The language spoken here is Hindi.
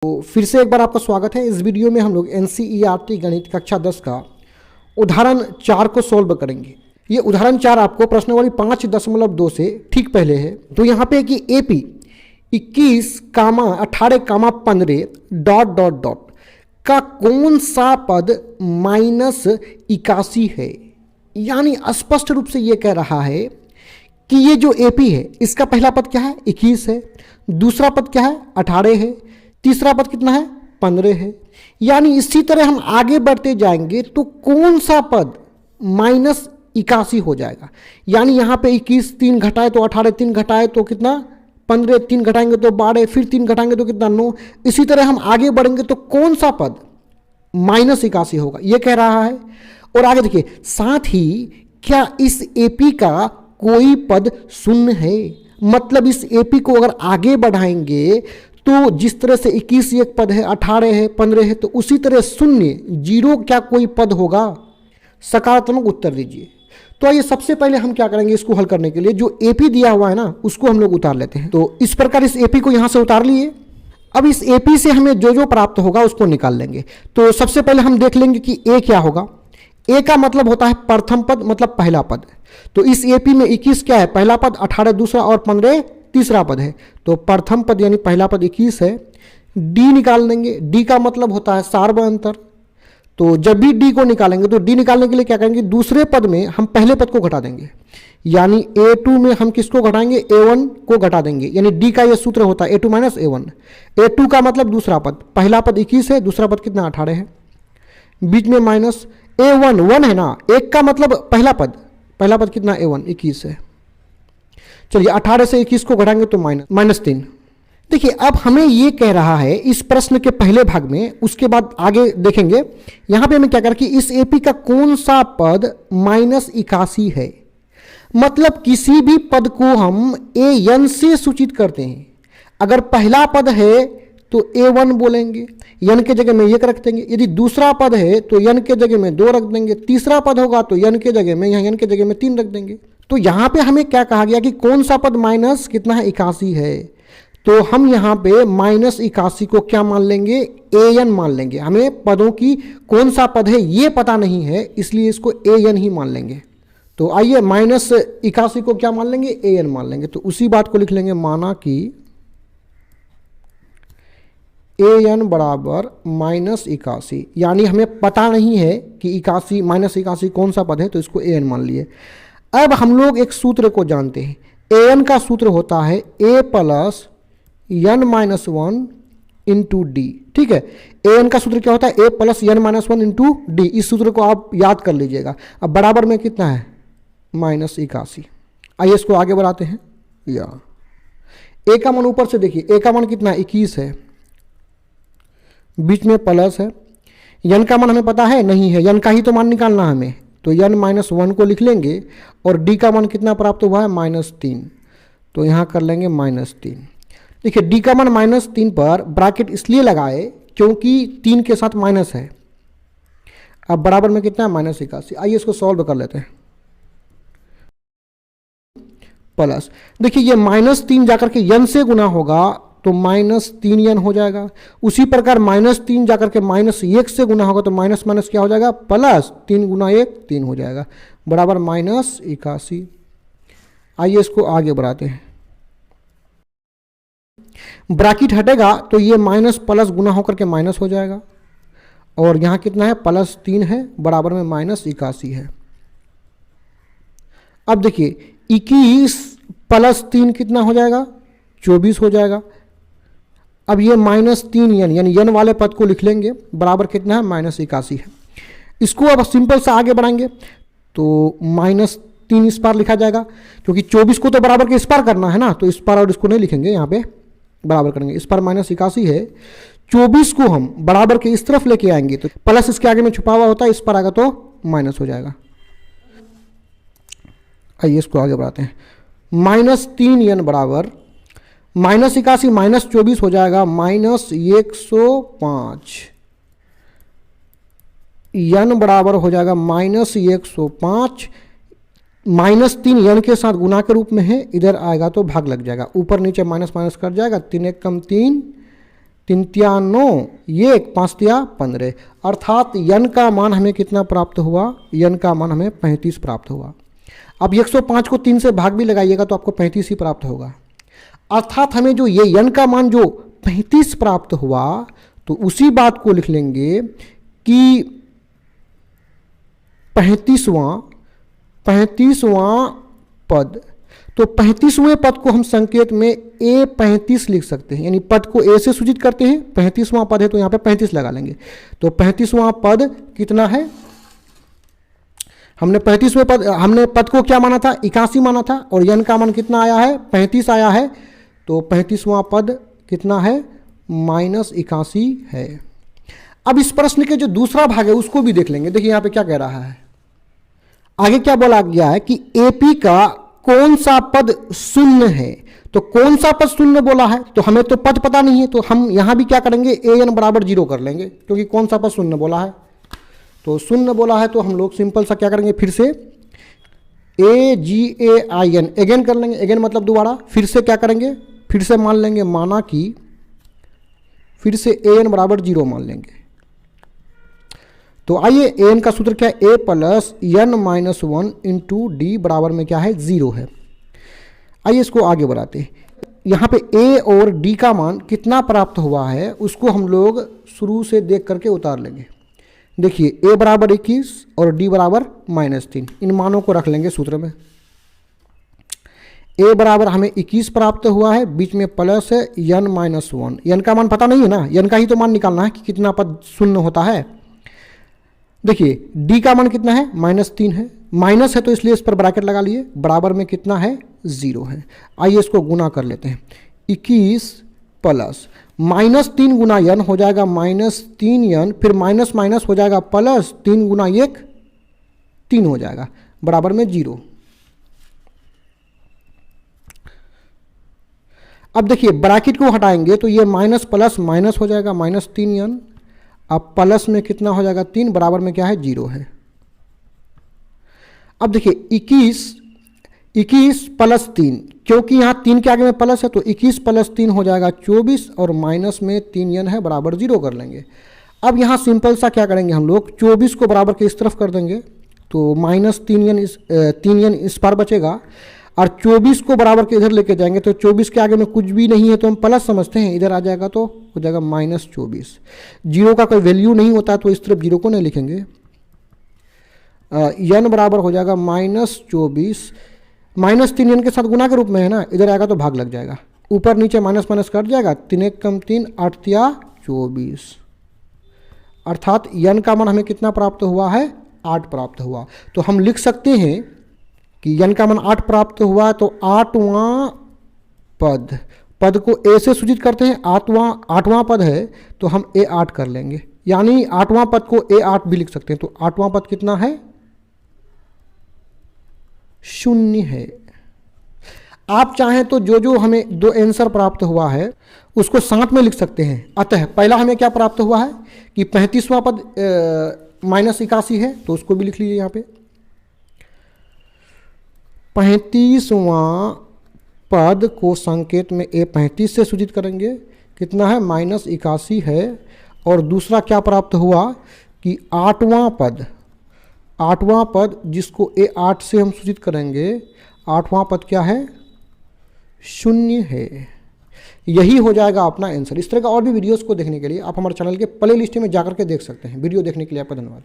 तो फिर से एक बार आपका स्वागत है। इस वीडियो में हम लोग एनसीईआरटी गणित कक्षा 10 का उदाहरण 4 को सॉल्व करेंगे। ये उदाहरण 4 आपको प्रश्नावली 5.2 से ठीक पहले है। तो यहाँ पे कि एपी 21, 18, 15 ... का कौन सा पद -81 है। यानी स्पष्ट रूप से ये कह रहा है कि ये जो एपी है इसका पहला पद क्या है 21 है, दूसरा पद क्या है 18 है, तीसरा पद कितना है 15 है। यानी इसी तरह हम आगे बढ़ते जाएंगे तो कौन सा पद -81 हो जाएगा। यानी यहाँ पे 21 3 घटाए तो 18, 3 घटाए तो कितना 15, 3 घटाएंगे तो 12, फिर 3 घटाएंगे तो कितना 9। इसी तरह हम आगे बढ़ेंगे तो कौन सा पद -81 होगा ये कह रहा है। और आगे देखिए, साथ ही क्या इस एपी का कोई पद शून्य है। मतलब इस एपी को अगर आगे बढ़ाएंगे तो जिस तरह से 21 एक पद है, 18 है, 15 है, तो उसी तरह शून्य जीरो क्या कोई पद होगा। सकारात्मक उत्तर दीजिए। तो आइए सबसे पहले हम क्या करेंगे, इसको हल करने के लिए जो एपी दिया हुआ है ना उसको हम लोग उतार लेते हैं। तो इस प्रकार इस एपी को यहाँ से उतार लिए। अब इस एपी से हमें जो जो प्राप्त होगा उसको निकाल लेंगे। तो सबसे पहले हम देख लेंगे कि ए क्या होगा। ए का मतलब होता है प्रथम पद, मतलब पहला पद। तो इस एपी में 21 क्या है पहला पद, 18 दूसरा और 15 तीसरा पद है। तो प्रथम पद यानी पहला पद 21 है। डी निकाल देंगे। डी का मतलब होता है सार्व अंतर। तो जब भी डी को निकालेंगे तो डी निकालने के लिए क्या करेंगे, दूसरे पद में हम पहले पद को घटा देंगे। यानी A2 में हम किसको घटाएंगे, A1 को घटा देंगे। यानी डी का ये सूत्र होता है A2 - A1। A2 का मतलब दूसरा पद, पहला पद 21 है, दूसरा पद कितना 18 है, बीच में माइनस A1 1 है ना। एक का मतलब पहला पद कितना A1 21 है। चलिए 18 से 21 को घटाएंगे तो -3। देखिए अब हमें ये कह रहा है इस प्रश्न के पहले भाग में, उसके बाद आगे देखेंगे। यहां पे हमें क्या कर कि इस एपी का कौन सा पद -81 है। मतलब किसी भी पद को हम an से सूचित करते हैं। अगर पहला पद है तो A1 बोलेंगे, n के जगह में 1 रख देंगे। यदि दूसरा पद है तो n के जगह में 2 रख देंगे। तीसरा पद होगा तो n के जगह में, यहाँ n के जगह में 3 रख देंगे। तो यहाँ पे हमें क्या कहा गया कि कौन सा पद माइनस कितना है 81 है। तो हम यहाँ पे -81 को क्या मान लेंगे, an मान लेंगे। हमें पदों की कौन सा पद है ये पता नहीं है, इसलिए इसको an ही मान लेंगे। तो आइए -81 को क्या मान लेंगे, an मान लेंगे। तो उसी बात को लिख लेंगे, माना कि an बराबर -81। यानी हमें पता नहीं है कि 81 -81 कौन सा पद है, तो इसको an मान लिए। अब हम लोग एक सूत्र को जानते हैं। an का सूत्र होता है a + n-1 इंटू डी। ठीक है, an का सूत्र क्या होता है a + n-1 इंटू डी। इस सूत्र को आप याद कर लीजिएगा। अब बराबर में कितना है -81। आइए इसको आगे बढ़ाते हैं। या a का मान ऊपर से देखिए, a का मान कितना है 21 है, बीच में प्लस है। n का मान हमें पता है नहीं है, n का ही तो मान निकालना है हमें। तो n-1 को लिख लेंगे। और d का मान कितना प्राप्त हुआ है -3। तो यहाँ कर लेंगे -3। देखिए d का मान -3 पर ब्रैकेट इसलिए लगाए क्योंकि 3 के साथ माइनस है। अब बराबर में कितना है -81। आइए इसको सॉल्व कर लेते हैं। प्लस देखिए ये -3 जाकर के n से गुना होगा तो -3n हो जाएगा। उसी प्रकार -3 जाकर के -1 से गुना होगा तो माइनस माइनस क्या हो जाएगा, +3 × 1 3 हो जाएगा, बराबर -81। आइए इसको आगे बढ़ाते हैं। ब्रैकेट हटेगा तो ये माइनस प्लस गुना होकर के माइनस हो जाएगा। और यहाँ कितना है +3 है, बराबर में -81 है। अब देखिए 21 + 3 कितना हो जाएगा 24 हो जाएगा। अब ये -3n यानी n वाले पद को लिख लेंगे, बराबर कितना है -81 है। इसको अब सिंपल से आगे बढ़ाएंगे तो -3 इस पार लिखा जाएगा, क्योंकि 24 को तो बराबर के इस पार करना है ना। तो इस पार और इसको नहीं लिखेंगे, यहाँ पे बराबर करेंगे। इस पार -81 है, 24 को हम बराबर के इस तरफ लेके आएंगे तो प्लस इसके आगे में छुपा हुआ होता है, इस पर आएगा तो माइनस हो जाएगा। आइए इसको आगे बढ़ाते हैं। -3n बराबर -81 -24 हो जाएगा -105। n बराबर हो जाएगा -105। -3 n के साथ गुना के रूप में है, इधर आएगा तो भाग लग जाएगा, ऊपर नीचे माइनस माइनस कर जाएगा। 3 × 1 = 3, 3 तिया 9, ये 5 तिया 15, अर्थात यन का मान हमें कितना प्राप्त हुआ, यन का मान हमें 35 प्राप्त हुआ। अब 105 को 3 से भाग भी लगाइएगा तो आपको 35 ही प्राप्त होगा। अर्थात हमें जो ये यन का मान जो 35 प्राप्त हुआ, तो उसी बात को लिख लेंगे कि 35वां पद, तो 35वें पद को हम संकेत में A35 लिख सकते हैं, यानी पद को A से सूचित करते हैं। 35वां पद है तो यहाँ पे 35 लगा लेंगे। तो 35वां पद कितना है, हमने 35वें पद, हमने पद को क्या माना था, 81 माना था, और यन का मान कितना आया है, 35 आया है। तो 35वां पद कितना है, -81 है। अब इस प्रश्न के जो दूसरा भाग है उसको भी देख लेंगे। देखिए यहाँ पे क्या कह रहा है, आगे क्या बोला गया है कि AP का कौन सा पद शून्य है। तो कौन सा पद शून्य बोला है, तो हमें तो पद पता नहीं है, तो हम यहां भी क्या करेंगे, AN बराबर 0 कर लेंगे, क्योंकि कौन सा पद शून्य बोला है। तो शून्य बोला है तो हम लोग सिंपल सा क्या करेंगे, फिर से AGAIN अगेन कर लेंगे, अगेन मतलब दोबारा, फिर से क्या करेंगे, फिर से मान लेंगे, माना कि फिर से AN बराबर 0 मान लेंगे। तो आइए AN का सूत्र क्या है, A plus N minus 1 into D बराबर में क्या है, 0 है। आइए इसको आगे बढ़ाते हैं। यहाँ पे A और D का मान कितना प्राप्त हुआ है उसको हम लोग शुरू से देख करके उतार लेंगे। देखिए A बराबर 21 और D बराबर -3, इन मानों को रख लेंगे सूत्र में। A बराबर हमें 21 प्राप्त हुआ है, बीच में प्लस है N माइनस 1, N का मान पता नहीं है ना, N का ही तो मान निकालना है कि कितना पद शून्य होता है। देखिए D का मान कितना है, -3 है, माइनस है तो इसलिए इस पर ब्रैकेट लगा लिए, बराबर में कितना है, 0 है। आइए इसको गुना कर लेते हैं, 21 प्लस -3 गुना n हो जाएगा -3n, फिर माइनस माइनस हो जाएगा प्लस 3 गुना 1 3 हो जाएगा, बराबर में 0। अब देखिए ब्रैकेट को हटाएंगे तो ये माइनस प्लस माइनस हो जाएगा, -3n, अब प्लस में कितना हो जाएगा, 3, बराबर में क्या है, 0 है। अब देखिए 21 प्लस 3, क्योंकि यहाँ 3 के आगे में प्लस है तो 21 प्लस 3 हो जाएगा 24, और माइनस में 3n है, बराबर 0 कर लेंगे। अब यहाँ सिंपल सा क्या करेंगे हम लोग, 24 को बराबर के इस तरफ कर देंगे तो -3n इस पार बचेगा, और 24 को बराबर के इधर लेके जाएंगे तो 24 के आगे में कुछ भी नहीं है तो हम प्लस समझते हैं, इधर आ जाएगा तो हो जाएगा -24। 0 का कोई वैल्यू नहीं होता तो इस तरफ 0 को नहीं लिखेंगे। n बराबर हो जाएगा -24, -3n के साथ गुना के रूप में है ना, इधर आएगा तो भाग लग जाएगा, ऊपर नीचे माइनस माइनस कट जाएगा, 3 1 कम 3, 8 तिया 24, अर्थात n का मान हमें कितना प्राप्त हुआ है, 8 प्राप्त हुआ। तो हम लिख सकते हैं कि n का मान 8 प्राप्त हुआ, तो 8वां पद को A से सूचित करते हैं, 8वां पद है तो हम A8 कर लेंगे, यानी 8वां पद को A8 भी लिख सकते हैं। तो 8वां पद कितना है, 0 है। आप चाहें तो जो हमें 2 आंसर प्राप्त हुआ है उसको साथ में लिख सकते हैं। अतः पहला हमें क्या प्राप्त हुआ है कि 35वां पद -81 है, तो उसको भी लिख लीजिए यहाँ पे। 35वां पद को संकेत में A35 से सूचित करेंगे, कितना है, -81 है। और दूसरा क्या प्राप्त हुआ कि 8वां पद जिसको A8 से हम सूचित करेंगे, 8वां पद क्या है, 0 है। यही हो जाएगा अपना आंसर। इस तरह का और भी वीडियोस को देखने के लिए आप हमारे चैनल के प्ले लिस्ट में जाकर के देख सकते हैं। वीडियो देखने के लिए आपका धन्यवाद।